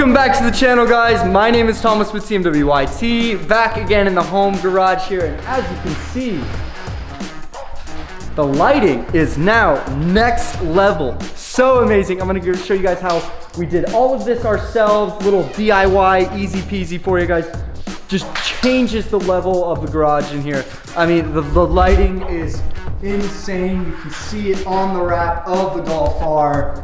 Welcome back to the channel, guys. My name is Thomas with CMWYT, back again in the home garage here, and as you can see, the lighting is now next level. So amazing. I'm gonna show you guys how we did all of this ourselves. Little DIY, easy peasy for you guys. Just changes the level of the garage in here. I mean, the lighting is insane. You can see it on the wrap of the Golf R.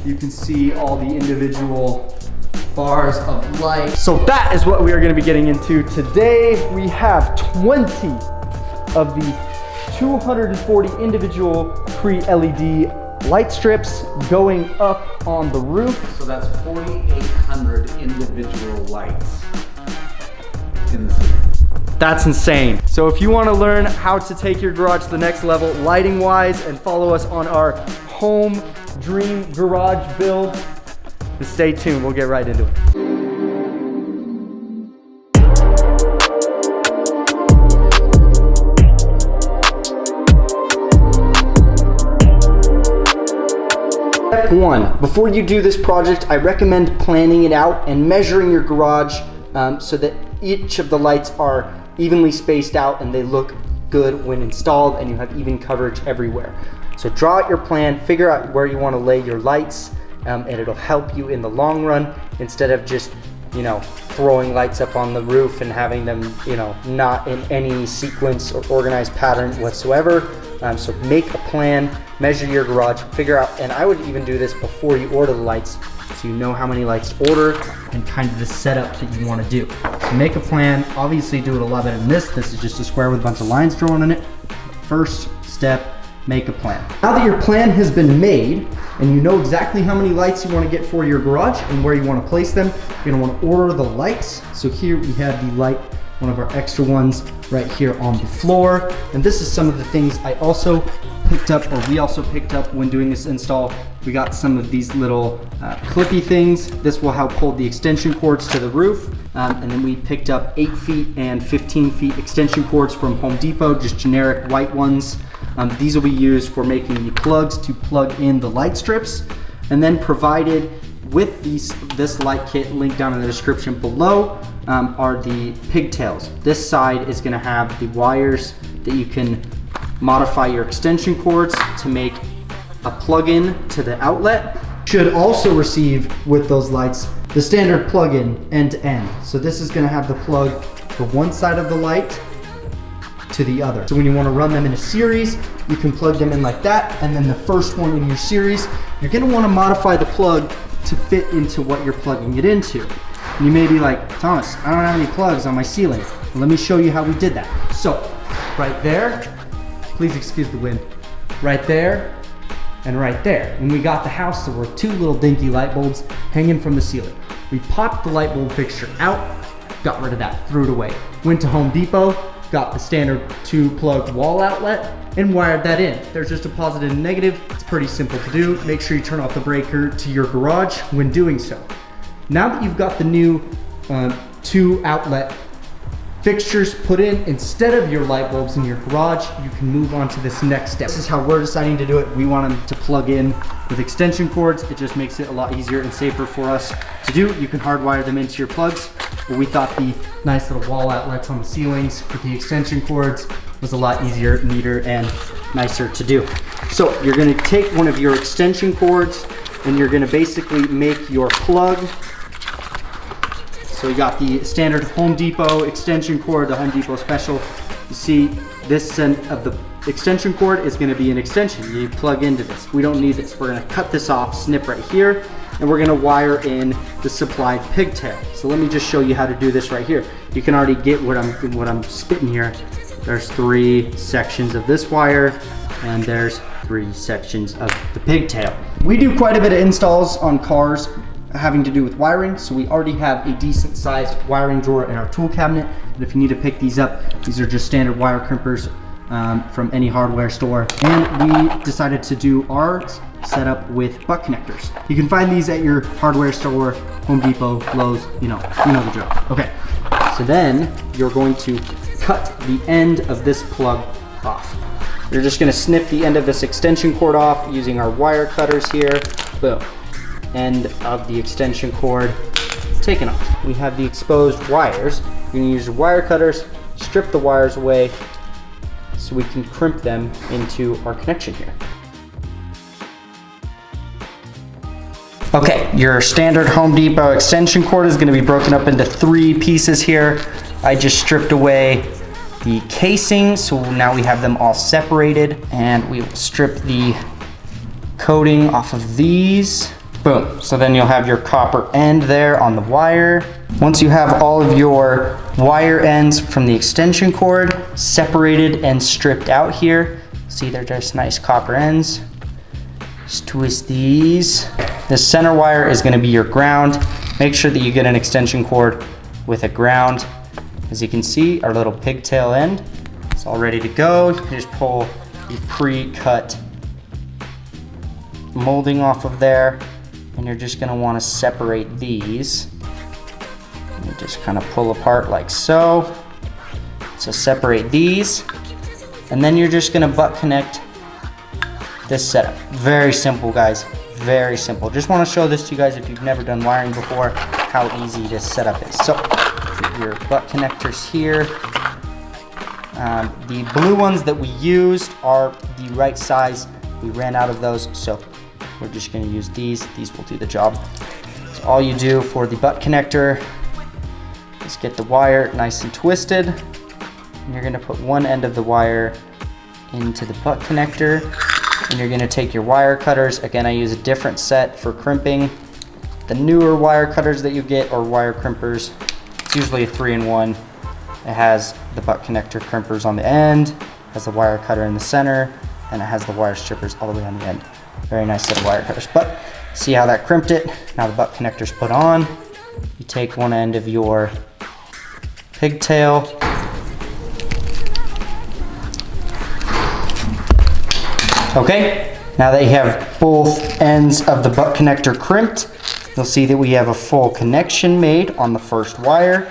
You can see all the individual bars of light. So that is what we are gonna be getting into today. We have 20 of the 240 individual pre-LED light strips going up on the roof. So that's 4,800 individual lights in the ceiling. That's insane. So if you want to learn how to take your garage to the next level lighting wise and follow us on our home dream garage build, just stay tuned, we'll get right into it. Step one, before you do this project, I recommend planning it out and measuring your garage so that each of the lights are evenly spaced out and they look good when installed and you have even coverage everywhere. So draw out your plan, figure out where you want to lay your lights, and it'll help you in the long run instead of just, you know, throwing lights up on the roof and having them, you know, not in any sequence or organized pattern whatsoever. So make a plan, measure your garage, figure out, and I would even do this before you order the lights so you know how many lights to order and kind of the setup that you want to do. So make a plan, obviously do it a lot better than this. This is just a square with a bunch of lines drawn in it. First step, make a plan. Now that your plan has been made and you know exactly how many lights you want to get for your garage and where you want to place them, you're going to want to order the lights. So here we have the light, one of our extra ones right here on the floor. And this is some of the things I also picked up, or we also picked up when doing this install. We got some of these little clippy things. This will help hold the extension cords to the roof. And then we picked up 8 feet and 15 feet extension cords from Home Depot, just generic white ones. These will be used for making the plugs to plug in the light strips. And then provided with this light kit, linked down in the description below, are the pigtails. This side is gonna have the wires that you can modify your extension cords to make a plug-in to the outlet. Should also receive with those lights the standard plug-in end to end. So this is gonna have the plug for one side of the light to the other. So when you wanna run them in a series, you can plug them in like that, and then the first one in your series, you're gonna wanna modify the plug to fit into what you're plugging it into. And you may be like, Thomas, I don't have any plugs on my ceiling. Well, let me show you how we did that. So, right there, please excuse the wind, right there, and right there. When we got the house, there were 2 little dinky light bulbs hanging from the ceiling. We popped the light bulb fixture out, got rid of that, threw it away. Went to Home Depot, got the standard 2-plug wall outlet, and wired that in. There's just a positive and negative. It's pretty simple to do. Make sure you turn off the breaker to your garage when doing so. Now that you've got the new 2 outlet fixtures put in instead of your light bulbs in your garage, you can move on to this next step. This is how we're deciding to do it. We want them to plug in with extension cords. It just makes it a lot easier and safer for us to do. You can hardwire them into your plugs, but we thought the nice little wall outlets on the ceilings with the extension cords was a lot easier, neater, and nicer to do. So you're gonna take one of your extension cords and you're gonna basically make your plug. So you got the standard Home Depot extension cord, the Home Depot special. You see this end of the extension cord is gonna be an extension. You plug into this. We don't need this. We're gonna cut this off, snip right here, and we're gonna wire in the supplied pigtail. So let me just show you how to do this right here. You can already get what I'm spitting here. There's 3 sections of this wire, and there's 3 sections of the pigtail. We do quite a bit of installs on cars having to do with wiring, so we already have a decent sized wiring drawer in our tool cabinet. But if you need to pick these up, these are just standard wire crimpers from any hardware store. And we decided to do our setup with butt connectors. You can find these at your hardware store, Home Depot, Lowe's, you know the drill. Okay, so then you're going to cut the end of this plug off. You're just gonna snip the end of this extension cord off using our wire cutters here. Boom. End of the extension cord taken off. We have the exposed wires. You're gonna use your wire cutters, strip the wires away so we can crimp them into our connection here. Okay, your standard Home Depot extension cord is gonna be broken up into 3 pieces here. I just stripped away the casing, so now we have them all separated, and we will strip the coating off of these. Boom, so then you'll have your copper end there on the wire. Once you have all of your wire ends from the extension cord separated and stripped out here, see they're just nice copper ends. Just twist these. The center wire is gonna be your ground. Make sure that you get an extension cord with a ground. As you can see, our little pigtail end is all ready to go. You just pull the pre-cut molding off of there, and you're just gonna wanna separate these. You just kind of pull apart like so. So separate these, and then you're just gonna butt connect this setup. Very simple, guys, very simple. Just wanna show this to you guys if you've never done wiring before, how easy this setup is. So, get your butt connectors here. The blue ones that we used are the right size. We ran out of those, so we're just gonna use these. These will do the job. So all you do for the butt connector is get the wire nice and twisted. And you're gonna put one end of the wire into the butt connector. And you're gonna take your wire cutters. Again, I use a different set for crimping. The newer wire cutters that you get are wire crimpers. It's usually a 3-in-1. It has the butt connector crimpers on the end, has the wire cutter in the center, and it has the wire strippers all the way on the end. Very nice set of wire cutters. But see how that crimped it? Now the butt connector's put on. You take one end of your pigtail, okay, now that you have both ends of the butt connector crimped, you'll see that we have a full connection made on the first wire,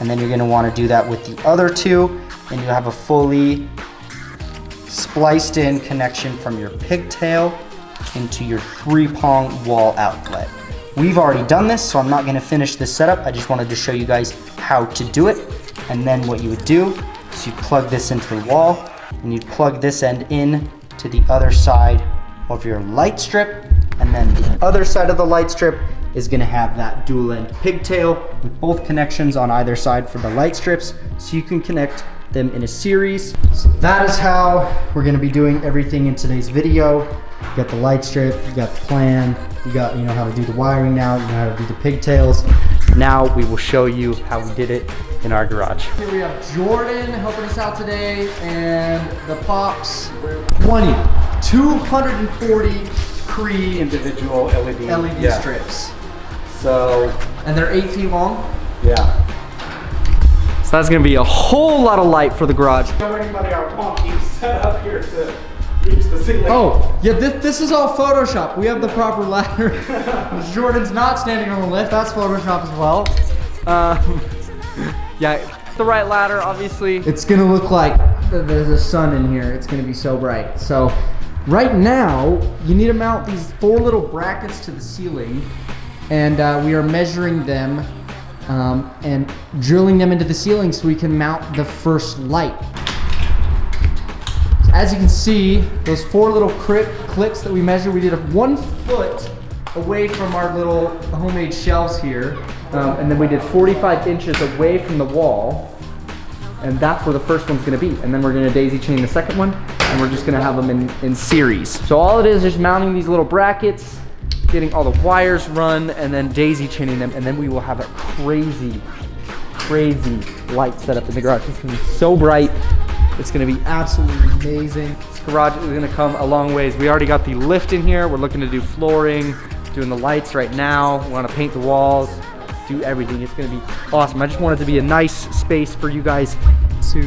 and then you're going to want to do that with the other 2, and you have a fully spliced in connection from your pigtail into your 3-prong wall outlet. We've already done this, so I'm not going to finish this setup. I just wanted to show you guys how to do it. And then what you would do is you plug this into the wall, and you'd plug this end in to the other side of your light strip, and then the other side of the light strip is going to have that dual end pigtail with both connections on either side for the light strips, so you can connect them in a series. So that is how we're going to be doing everything in today's video. You got the light strip, you got the plan, you know how to do the wiring now, you know how to do the pigtails. Now we will show you how we did it in our garage. Here we have Jordan helping us out today, and the Pops, 240 Cree Individual LED strips. So, And they're 8 feet long. yeah. So that's going to be a whole lot of light for the garage. Show anybody our wonky setup here to reach the ceiling. Oh, yeah, this is all Photoshop. We have the proper ladder. Jordan's not standing on the lift. That's Photoshop as well. Yeah, the right ladder, obviously. It's gonna look like there's a sun in here. It's gonna be so bright. So right now, you need to mount these 4 little brackets to the ceiling, and we are measuring them and drilling them into the ceiling so we can mount the first light. As you can see, those 4 little clips that we measured, we did 1 foot away from our little homemade shelves here. And then we did 45 inches away from the wall. And that's where the first one's gonna be. And then we're gonna daisy chain the second one, and we're just gonna have them in series. So all it is mounting these little brackets, getting all the wires run, and then daisy chaining them, and then we will have a crazy light setup in the garage. It's gonna be so bright. It's gonna be absolutely amazing. This garage is gonna come a long ways. We already got the lift in here. We're looking to do flooring, doing the lights right now. We wanna paint the walls, do everything. It's gonna be awesome. I just want it to be a nice space for you guys to,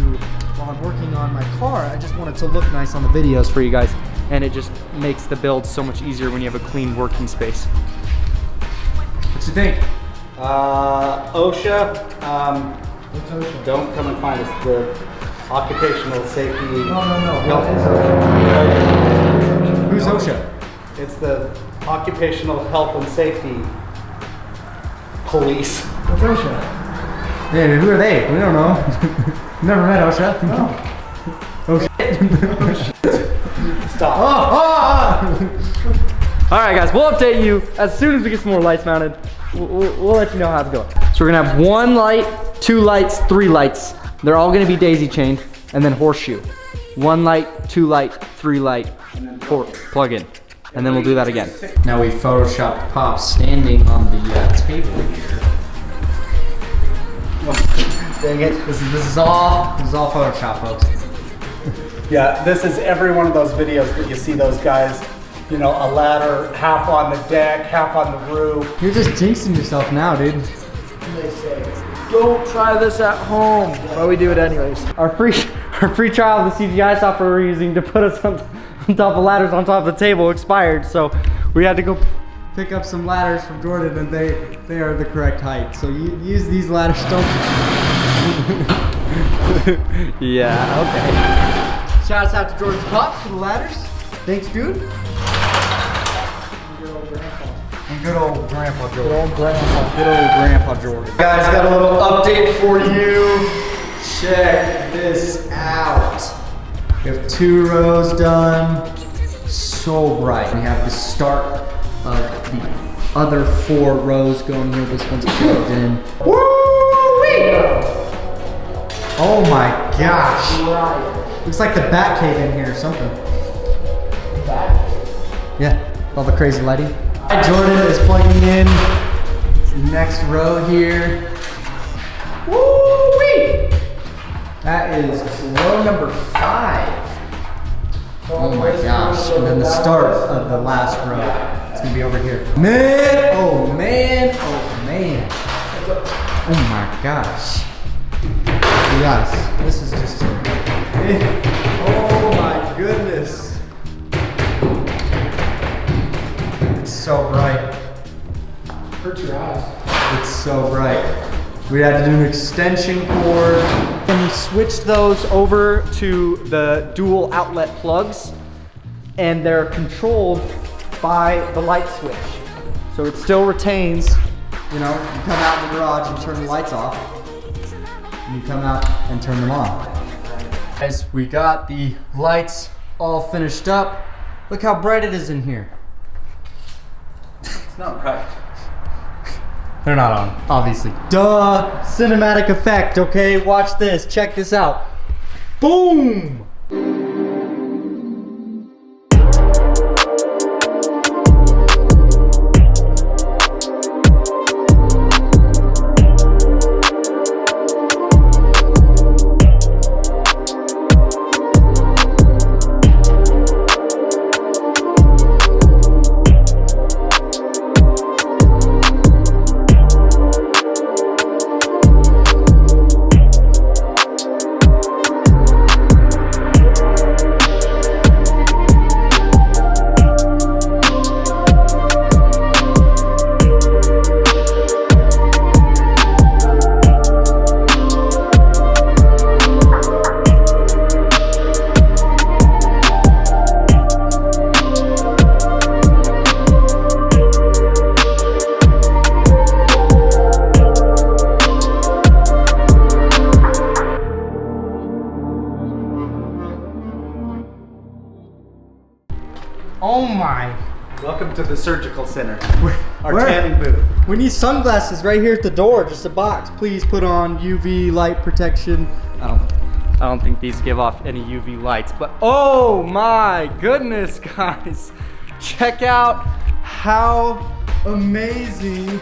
while I'm working on my car, I just want it to look nice on the videos for you guys. And it just makes the build so much easier when you have a clean working space. What you think? OSHA, What's OSHA? don't come and find us. The occupational safety. No. Health. Who's OSHA? It's the occupational health and safety Police. What's OSHA? Yeah, who are they? We don't know. Never met OSHA. No. Oh shit. Stop. All right, guys, we'll update you as soon as we get some more lights mounted. We'll let you know how it's going. So we're gonna have 1 light, 2 lights, 3 lights. They're all gonna be daisy chained, and then horseshoe. 1 light, 2 light, 3 light, 4 plug in, and then we'll do that again. Now we photoshopped Pop standing on the table here. Dang it. This is all Photoshop, folks. Yeah, this is every one of those videos that you see those guys, you know, a ladder half on the deck, half on the roof. You're just jinxing yourself now, dude. They say, Don't try this at home. Well, we do it anyways. Our free trial of the CGI software we're using to put us on top of ladders on top of the table expired, so we had to go pick up some ladders from Jordan, and they are the correct height. So you use these ladders. Don't. Yeah. Okay. Shout out to Jordan's Pops for the ladders. Thanks, dude. And good old Grandpa Jordan. Good old Grandpa Jordan. Guys, got a little update for you. Check this out. We have 2 rows done. So bright. We have the start of the other 4 rows going here. This one's plugged in. Woo-wee! Oh my gosh. Looks like the Bat Cave in here or something. Yeah, all the crazy lighting. Jordan is plugging in the next row here. Woo-wee! That is row number 5. Oh my gosh. And then the start of the last row. It's gonna be over here. Man, oh man, oh man. Oh my gosh. You guys, this is just, oh my goodness. It's so bright. hurt your eyes. It's so bright. We had to do an extension cord. And we switched those over to the dual outlet plugs, and they're controlled by the light switch. So it still retains, you know, you come out in the garage and turn the lights off, and you come out and turn them on. Guys, we got the lights all finished up. Look how bright it is in here. It's not right. They're not on, obviously. Duh! Cinematic effect, okay? Watch this, check this out. Boom! Oh my. Welcome to the surgical center. Our Where? tanning booth. We need sunglasses right here at the door, just a box. Please put on UV light protection. I don't think these give off any UV lights, but oh my goodness, guys. Check out how amazing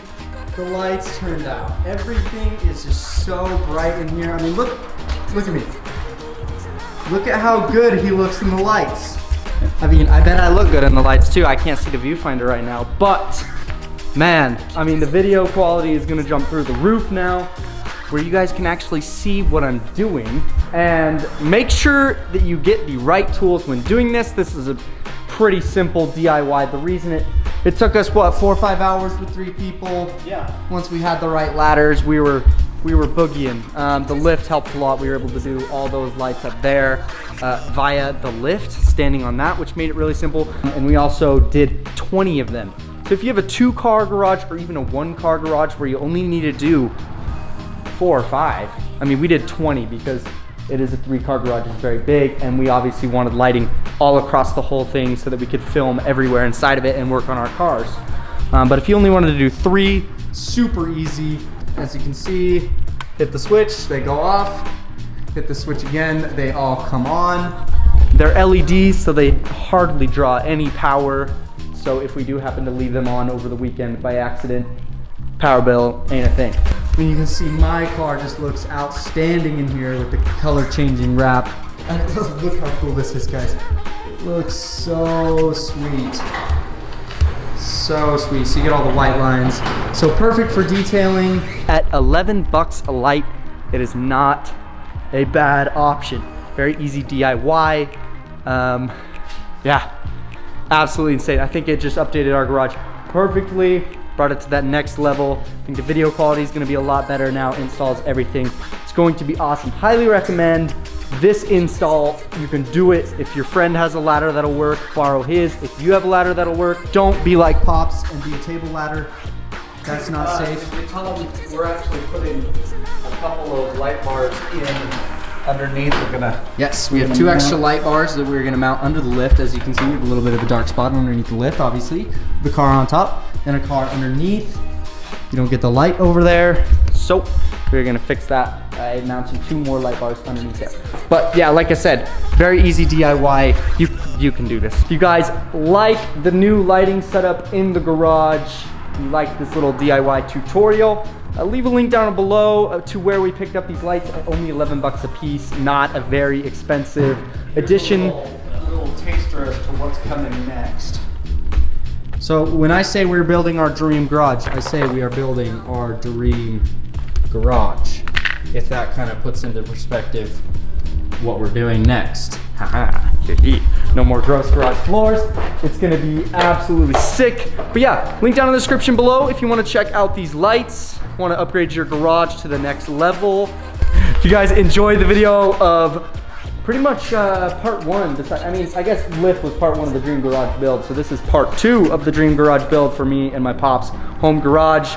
the lights turned out. Everything is just so bright in here. I mean, look at me. Look at how good he looks in the lights. I mean, I bet I look good in the lights too. I can't see the viewfinder right now, but man, I mean, the video quality is gonna jump through the roof now, where you guys can actually see what I'm doing. And make sure that you get the right tools when doing this. This is a pretty simple DIY. The reason it took us, what, 4 or 5 hours with 3 people? Yeah. Once we had the right ladders, we were boogieing. The lift helped a lot. We were able to do all those lights up there via the lift, standing on that, which made it really simple. And we also did 20 of them. So So if you have a 2-car garage or even a 1-car garage where you only need to do 4 or 5, I mean, we did 20 because it is a 3-car garage, it's very big, and we obviously wanted lighting all across the whole thing so that we could film everywhere inside of it and work on our cars. But if you only wanted to do 3, super easy. As you can see, hit the switch, they go off. Hit the switch again, they all come on. They're LEDs, so they hardly draw any power. So if we do happen to leave them on over the weekend by accident, power bill ain't a thing. And you can see my car just looks outstanding in here with the color changing wrap. And look how cool this is, guys. It looks so sweet. So sweet. So you get all the white lines. So perfect for detailing. At 11 bucks a light, it is not a bad option. Very easy DIY. Yeah, absolutely insane. I think it just updated our garage perfectly, brought it to that next level. I think the video quality is gonna be a lot better now, installs everything. It's going to be awesome. Highly recommend this install. You can do it. If your friend has a ladder that'll work, borrow his. If you have a ladder that'll work, don't be like Pops and be a table ladder. That's not safe. We're actually putting a couple of light bars in underneath. We're gonna. Yes, we have 2 extra light bars that we're gonna mount under the lift. As you can see, we have a little bit of a dark spot underneath the lift, obviously. The car on top, and a car underneath. You don't get the light over there. So we're gonna fix that by mounting 2 more light bars underneath it. But yeah, like I said, very easy DIY. You can do this. If you guys like the new lighting setup in the garage, you like this little DIY tutorial, leave a link down below to where we picked up these lights at only 11 bucks a piece. Not a very expensive addition. A little taster as to what's coming next. So when I say we're building our dream garage, I say we are building our dream garage. If that kind of puts into perspective what we're doing next. Haha, no more gross garage floors. It's gonna be absolutely sick. But yeah, link down in the description below if you wanna check out these lights, wanna upgrade your garage to the next level. If you guys enjoyed the video of pretty much part 1. I mean, I guess lift was part 1 of the dream garage build. So this is part 2 of the dream garage build for me and my Pop's home garage.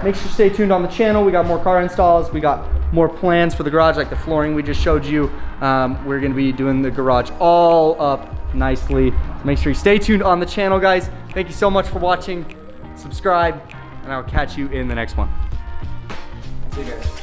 Make sure to stay tuned on the channel. We got more car installs. We got more plans for the garage, like the flooring we just showed you. We're gonna be doing the garage all up nicely. So make sure you stay tuned on the channel, guys. Thank you so much for watching. Subscribe, and I'll catch you in the next one. See you guys.